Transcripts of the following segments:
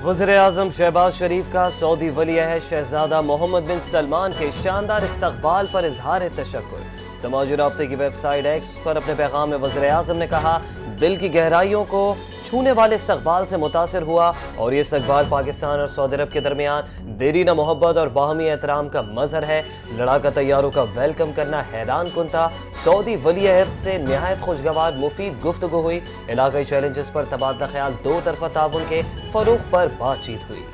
वज़ीर आज़म शहबाज शरीफ का सऊदी वली अहद शहजादा मोहम्मद बिन सलमान के शानदार इस्तकबाल पर इजहार तशक्कुर। समाजी राब्ते की वेबसाइट एक्स पर अपने पैगाम में वज़ीर आज़म ने कहा, दिल की गहराइयों को छूने वाले इस्तकबाल से मुतासिर हुआ और ये इस्तकबाल पाकिस्तान और सऊदी अरब के दरमियान देरीना मोहब्बत और बाहमी एहतराम का मजहर है। लड़ाका तैयारों का वेलकम करना हैरान कुन था। सऊदी वली अहद से निहायत खुशगवार मुफीद गुफ्तगू हुई। इलाकाई चैलेंजेस पर तबादला ख्याल, दो तरफा ताउन के फरोग पर बातचीत हुई।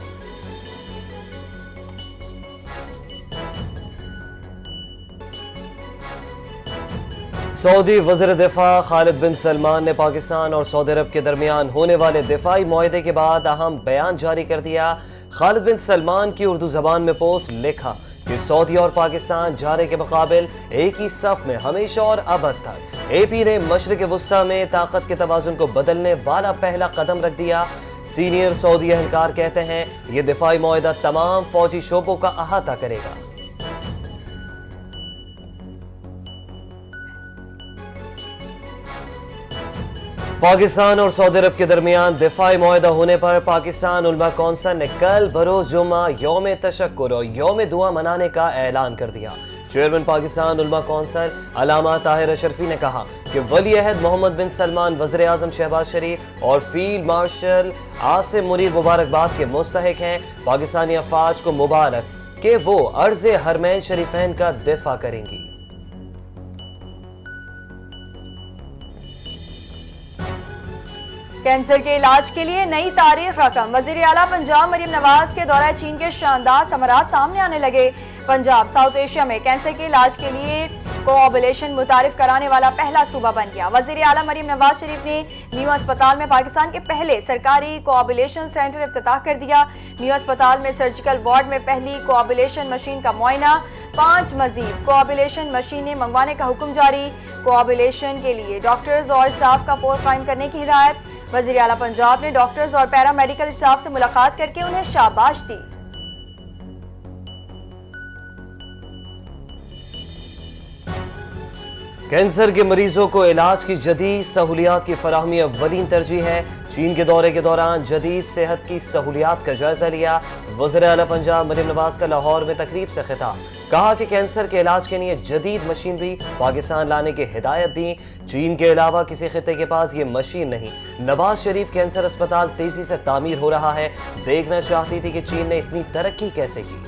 सऊदी वज़ीर दिफा खालिद बिन सलमान ने पाकिस्तान और सऊदी अरब के दरमियान होने वाले दिफाई मुआहदे के बाद अहम बयान जारी कर दिया। खालिद बिन सलमान की उर्दू जबान में पोस्ट लिखा कि सऊदी और पाकिस्तान जारे के मुकाबिल एक ही सफ में हमेशा और अबद तक। AP ने मशरिक वुस्ता में ताकत के तवाज़ुन को बदलने वाला पहला कदम रख दिया। सीनियर सऊदी एहलकार कहते हैं, ये दिफाई मुआहदा तमाम फौजी शोबों का अहाता करेगा। पाकिस्तान और सऊदी अरब के दरमियान दिफाई मुआहदा होने पर पाकिस्तान उलमा कौंसिल ने कल बरोज जुम्मा यौम तशक्कुर और यौम दुआ मनाने का ऐलान कर दिया। चेयरमैन पाकिस्तान उलमा कौंसिल अल्लामा ताहिर अशरफी ने कहा कि वली अहद मोहम्मद बिन सलमान वज़ीर आज़म शहबाज शरीफ और फील्ड मार्शल आसिम मुनीर मुबारकबाद के मुस्तहिक हैं। पाकिस्तानी अफवाज को मुबारक कि वो अर्ज़ हरमैन शरीफैन का दिफा करेंगी। कैंसर के इलाज के लिए नई तारीख रकम। वजीर आला पंजाब मरीम नवाज के दौरा चीन के शानदार समरात सामने आने लगे। पंजाब साउथ एशिया में कैंसर के इलाज के लिए कोऑबुलेशन मुतारिफ कराने वाला पहला सूबा बन गया। वजीर आला मरीम नवाज शरीफ ने न्यू अस्पताल में पाकिस्तान के पहले सरकारी कोऑबुलेशन सेंटर इफ्तिताह कर दिया। न्यू अस्पताल में सर्जिकल वार्ड में पहली कोऑबुलेशन मशीन का मुआयना, 5 मजीद कोऑबुलेशन मशीनें मंगवाने का हुक्म जारी। कोऑबुलेशन के लिए डॉक्टर्स और स्टाफ का पोल कायम करने की हिदायत। वज़ीर आला पंजाब ने डॉक्टर्स और पैरामेडिकल स्टाफ से मुलाकात करके उन्हें शाबाश दी। कैंसर के मरीजों को इलाज की जदीद सहूलियात की फराहमी अव्वलीन तरजीह है। चीन के दौरे के दौरान जदीद सेहत की सहूलियात का जायजा लिया। वज़ीर आला पंजाब मरीम नवाज का लाहौर में तकरीब से खिताब, कहा कि कैंसर के इलाज के लिए जदीद मशीनरी पाकिस्तान लाने की हिदायत दी। चीन के अलावा किसी खिते के पास ये मशीन नहीं। नवाज शरीफ कैंसर अस्पताल तेजी से तामीर हो रहा है। देखना चाहती थी कि चीन ने इतनी तरक्की कैसे की।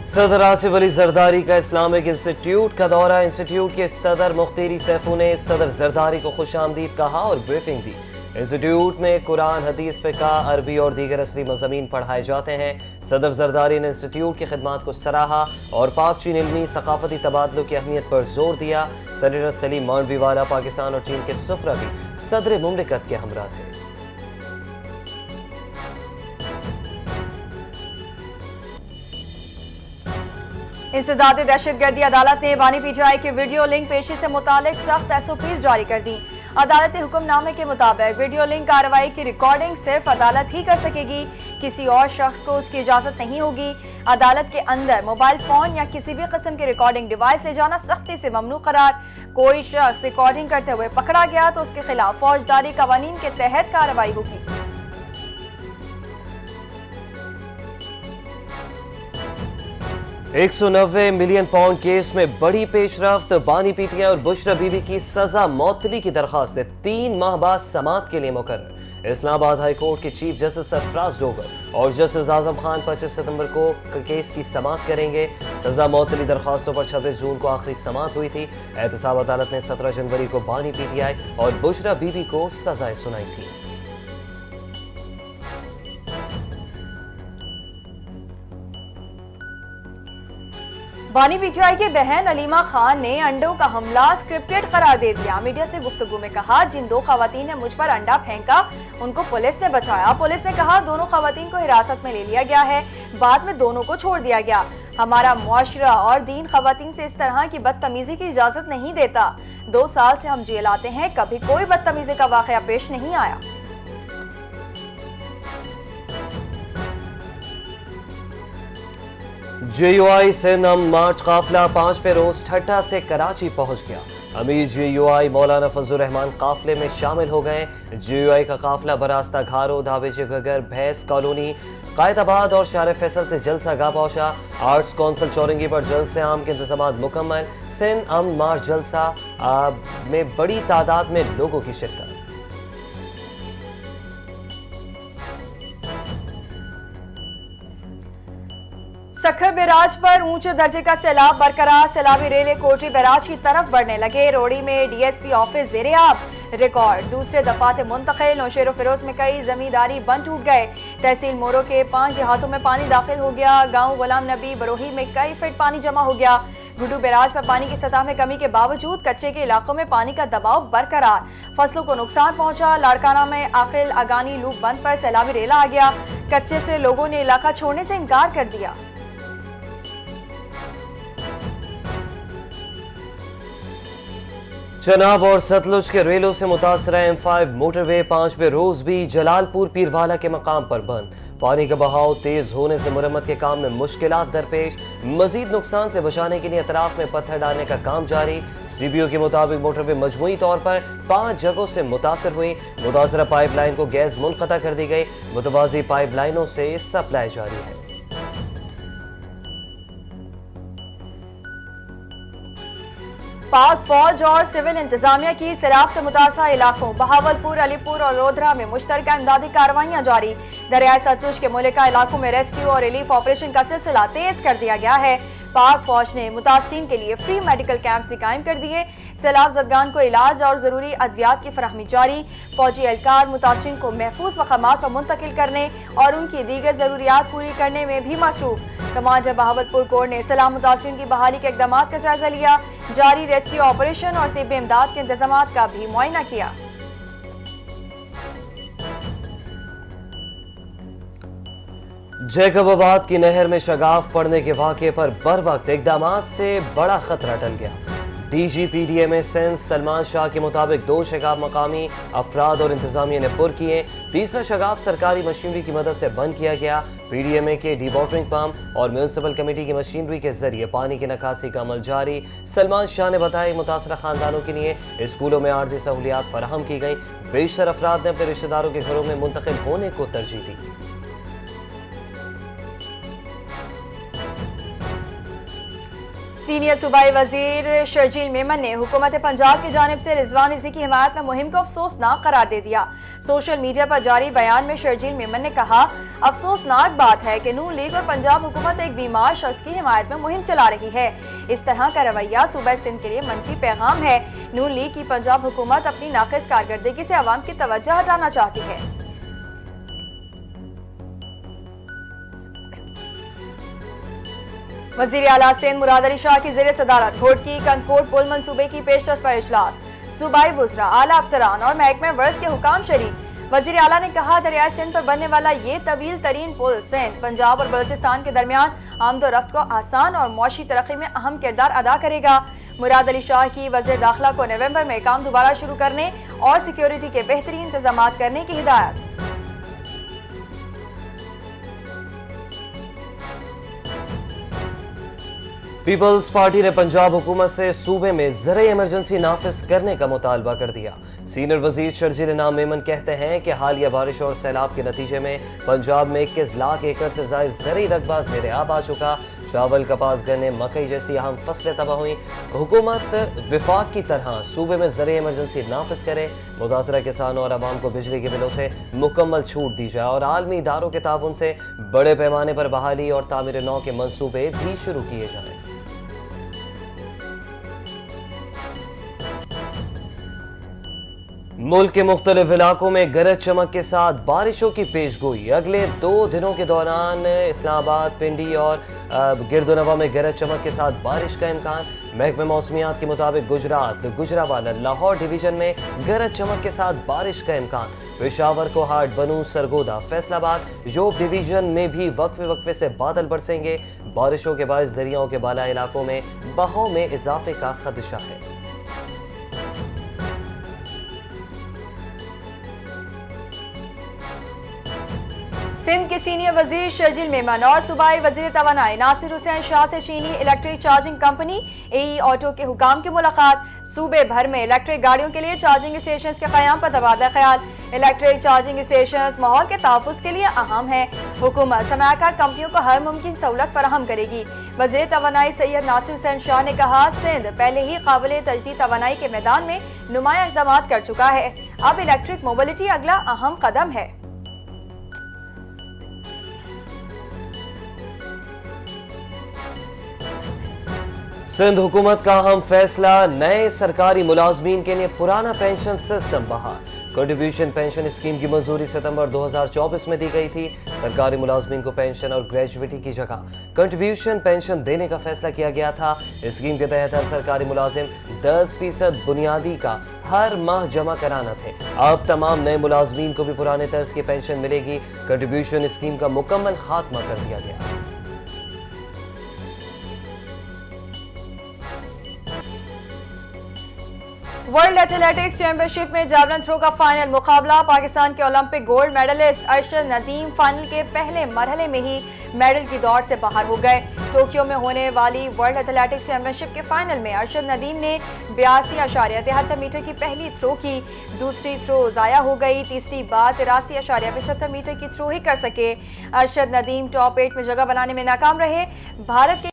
सदर आसिफ अली जरदारी का इस्लामिक इंस्टीट्यूट का दौरा। इंस्टीट्यूट के सदर मुख्तारी सैफू ने सदर जरदारी को खुशामदीद कहा और ब्रीफिंग दी। इंस्टीट्यूट में कुरान, हदीस, फ़िक़्ह, अरबी और दीगर असली मज़ामीन पढ़ाए जाते हैं। सदर जरदारी ने इंस्टीट्यूट की खिदमात को सराहा और पाक चीन इल्मी सकाफती तबादलों की अहमियत पर जोर दिया। सेनेटर सलीम मांडवी वाला पाकिस्तान और चीन के सफरा भी सदर मुमलिकत के हमरा थे। इंसदाद दहशतगर्दी अदालत ने बानी पीटीआई की वीडियो लिंक पेशी से मुतालिक सख्त SOPs जारी कर दी। अदालती हुक्मनामे के मुताबिक वीडियो लिंक कार्रवाई की रिकॉर्डिंग सिर्फ अदालत ही कर सकेगी, किसी और शख्स को उसकी इजाजत नहीं होगी। अदालत के अंदर मोबाइल फोन या किसी भी किस्म की रिकॉर्डिंग डिवाइस ले जाना सख्ती से ममनू करार। कोई शख्स रिकॉर्डिंग करते हुए पकड़ा गया तो उसके खिलाफ फौजदारी कवानीन के तहत कार्रवाई होगी। 190 मिलियन पाउंड केस में बड़ी पेशरफ्त। बानी पीटीआई और बुशरा बीबी की सजा मौतली की दरखास्त 3 माह बाद समाअत के लिए मुकर्रर। इस्लामाबाद हाई कोर्ट के चीफ जस्टिस सरफराज डोगर और जस्टिस आजम खान 25 सितंबर को केस की समाअत करेंगे। सजा मौतली दरखास्तों पर 26 जून को आखिरी समाअत हुई थी। एहतसाब अदालत ने 17 जनवरी को बानी पीटीआई और बुशरा बीबी को सजाएं सुनाई थी। बानी पीटीआई की बहन अलीमा खान ने अंडों का हमला स्क्रिप्टेड करार दे दिया। मीडिया से गुफ्तगू में कहा, जिन 2 खवातीन ने मुझ पर अंडा फेंका उनको पुलिस ने बचाया। पुलिस ने कहा दोनों खवातीन को हिरासत में ले लिया गया है, बाद में दोनों को छोड़ दिया गया। हमारा मुआशरा और दीन खवातीन से इस तरह की बदतमीजी की इजाजत नहीं देता। 2 साल से हम जेल आते हैं, कभी कोई बदतमीजी का वाकया पेश नहीं आया। JUI से नम मार्च काफिला 5वें रोज ठट्टा से कराची पहुंच गया। امیر GUI مولانا فضل الرحمان قافلے میں شامل ہو گئے۔ GUI کا قافلہ براستہ گھارو، دھابیچی گگر، بھیس کالونی، قائد آباد اور شارع فیصل سے جلسہ گاہ پہنچا۔ آرٹس کونسل چورنگی پر جلسے عام کے انتظامات مکمل۔ سندھ امن مارچ جلسہ میں بڑی تعداد میں لوگوں کی شرکت۔ سکھر بیراج پر اونچے درجے کا سیلاب برقرار، سیلابی ریلے کوٹری بیراج کی طرف بڑھنے لگے۔ روڑی میں DSP آفس زیریاب، ریکارڈ دوسرے دفعات منتقل۔ نوشیر و فیروز میں کئی زمینداری بند ٹوٹ گئے۔ تحصیل مورو کے 5 دیہاتوں میں پانی داخل ہو گیا۔ گاؤں غلام نبی بروہی میں کئی فٹ پانی جمع ہو گیا۔ گڈو بیراج پر پانی کی سطح میں کمی کے باوجود کچے کے علاقوں میں پانی کا دباؤ برقرار، فصلوں کو نقصان پہنچا۔ لاڑکانہ میں عاقل اگانی لوپ بند پر سیلابی ریلا آ گیا، کچے سے لوگوں نے علاقہ چھوڑنے سے انکار کر دیا۔ چناب اور ستلج کے ریلوں سے متاثرہ M5 موٹر وے 5ویں روز بھی جلال پور پیروالا کے مقام پر بند۔ پانی کا بہاؤ تیز ہونے سے مرمت کے کام میں مشکلات درپیش۔ مزید نقصان سے بچانے کے لیے اطراف میں پتھر ڈالنے کا کام جاری۔ CBO کے مطابق موٹر وے مجموعی طور پر 5 جگہوں سے متاثر ہوئی۔ متاثرہ پائپ لائن کو گیس منقطع کر دی گئی۔ متوازی پائپ لائنوں سے سپلائی جاری ہے۔ پاک فوج اور سول انتظامیہ کی سیلاب سے متاثرہ علاقوں بہاولپور، علی پور اور لودھرا میں مشترکہ امدادی کارروائیاں جاری۔ دریائے ستلج کے ملکہ علاقوں میں ریسکیو اور ریلیف آپریشن کا سلسلہ تیز کر دیا گیا ہے۔ پاک فوج نے متاثرین کے لیے فری میڈیکل کیمپس بھی قائم کر دیے۔ سیلاب زدگان کو علاج اور ضروری ادویات کی فراہمی جاری۔ فوجی اہلکار متاثرین کو محفوظ مقامات پر منتقل کرنے اور ان کی دیگر ضروریات پوری کرنے میں بھی مصروف۔ کمانڈر بہاولپور کور نے سیلاب متاثرین کی بحالی کے اقدامات کا جائزہ لیا، جاری ریسکیو آپریشن اور طبی امداد کے انتظامات کا بھی معائنہ کیا۔ جیکب آباد کی نہر میں شگاف پڑنے کے واقعے پر بروقت اقدامات سے بڑا خطرہ ٹل گیا۔ DG PDMA سندھ سلمان شاہ کے مطابق 2 شگاف مقامی افراد اور انتظامیہ نے پر کیے، تیسرا شگاف سرکاری مشینری کی مدد سے بند کیا گیا۔ PDMA کے ڈی واٹرنگ پمپ اور میونسپل کمیٹی کی مشینری کے ذریعے پانی کی نکاسی کا عمل جاری۔ سلمان شاہ نے بتایا متاثرہ خاندانوں کے لیے اسکولوں میں عارضی سہولیات فراہم کی گئی۔ بیشتر افراد نے اپنے رشتہ داروں کے گھروں میں منتقل ہونے کو ترجیح دی۔ سینئر صوبائی وزیر شرجیل میمن نے حکومت پنجاب کی جانب سے رضوان رضوی کی حمایت میں مہم کو افسوسناک قرار دے دیا۔ سوشل میڈیا پر جاری بیان میں شرجیل میمن نے کہا، افسوسناک بات ہے کہ نون لیگ اور پنجاب حکومت ایک بیمار شخص کی حمایت میں مہم چلا رہی ہے۔ اس طرح کا رویہ صوبہ سندھ کے لیے منفی پیغام ہے۔ نون لیگ کی پنجاب حکومت اپنی ناقص کارکردگی سے عوام کی توجہ ہٹانا چاہتی ہے۔ وزیر اعلیٰ سندھ مراد علی شاہ کی زیر صدارت گھوٹکی کنکوٹ پل منصوبے کی پیشرفت پر اجلاس، صوبائی وزراء، اعلیٰ افسران اور محکمہ ورز کے حکام شریک۔ وزیر اعلیٰ نے کہا، دریائے سندھ پر بننے والا یہ طویل ترین پل سندھ، پنجاب اور بلوچستان کے درمیان آمد و رفت کو آسان اور معاشی ترقی میں اہم کردار ادا کرے گا۔ مراد علی شاہ کی وزیر داخلہ کو نومبر میں کام دوبارہ شروع کرنے اور سیکیورٹی کے بہترین انتظامات کرنے کی ہدایت۔ پیپلز پارٹی نے پنجاب حکومت سے صوبے میں زرعی ایمرجنسی نافذ کرنے کا مطالبہ کر دیا۔ سینئر وزیر شرجیل انعام میمن کہتے ہیں کہ حالیہ بارش اور سیلاب کے نتیجے میں پنجاب میں 21 لاکھ ایکڑ سے زائد زرعی رقبہ زیر آب آ چکا۔ چاول، کپاس، گنے، مکئی جیسی اہم فصلیں تباہ ہوئیں۔ حکومت وفاق کی طرح صوبے میں زرعی ایمرجنسی نافذ کرے، متاثرہ کسانوں اور عوام کو بجلی کے بلوں سے مکمل چھوٹ دی جائے اور عالمی اداروں کے تعاون سے بڑے پیمانے پر بحالی اور تعمیر نو کے منصوبے بھی شروع کیے جائیں۔ ملک کے مختلف علاقوں میں گرج چمک کے ساتھ بارشوں کی پیش گوئی۔ اگلے 2 دنوں کے دوران اسلام آباد، پنڈی اور گرد و نواح میں گرج چمک کے ساتھ بارش کا امکان۔ محکمہ موسمیات کے مطابق گجرات، گجرانوالہ، لاہور ڈویژن میں گرج چمک کے ساتھ بارش کا امکان۔ پشاور، کوہاٹ، بنوں، سرگودا، فیصل آباد، یوب ڈویژن میں بھی وقفے وقفے سے بادل برسیں گے۔ بارشوں کے باعث دریاؤں کے بالا علاقوں میں بہاؤ میں اضافے کا خدشہ ہے۔ سندھ کے سینئر وزیر شرجیل میمن اور صوبائی وزیر توانائی ناصر حسین شاہ سے چینی electric charging company AE auto کے حکام کی ملاقات۔ सूबे भर में इलेक्ट्रिक गाड़ियों के लिए चार्जिंग स्टेशन के क़याम पर तबादला ख्याल। इलेक्ट्रिक चार्जिंग स्टेशन माहौल के तहफ़्फ़ुज़ के लिए अहम है। हुकूमत सरमायाकार कंपनियों को हर मुमकिन सहूलत फराहम करेगी। वज़ीर तवानाई सैयद नासिर हुसैन शाह ने कहा, सिंध पहले ही काबिल तजदीद तवानाई के मैदान में नुमाया इक़दामात कर चुका है। अब इलेक्ट्रिक मोबिलिटी अगला अहम कदम है। सिंध हुकूमत का अहम फैसला, नए सरकारी मुलाजमीन के लिए पुराना पेंशन सिस्टम बहाल। कंट्रीब्यूशन पेंशन स्कीम की मंजूरी सितंबर 2024 में दी गई थी। सरकारी मुलाजमीन को पेंशन और ग्रेजुएटी की जगह कंट्रीब्यूशन पेंशन देने का फैसला किया गया था। स्कीम के तहत हर सरकारी मुलाजिम 10% बुनियादी का हर माह जमा कराना थे। अब तमाम नए मुलाजमीन को भी पुराने तर्ज की पेंशन मिलेगी। कंट्रीब्यूशन स्कीम का मुकम्मल खात्मा कर दिया गया। वर्ल्ड एथलेटिक्स चैंपियनशिप में जावलिन थ्रो का फाइनल मुकाबला। पाकिस्तान के Olympic gold medalist Arshad Nadeem final के पहले मरहले में ही मेडल की दौड़ से बाहर हो गए। टोक्यो में होने वाली वर्ल्ड एथलेटिक्स चैंपियनशिप के फाइनल में अरशद नदीम ने 82.73 मीटर की पहली थ्रो की। दूसरी थ्रो जाया हो गई। तीसरी बार 83.75 मीटर की थ्रो ही कर सके। अरशद नदीम टॉप 8 में जगह बनाने में नाकाम रहे। भारत के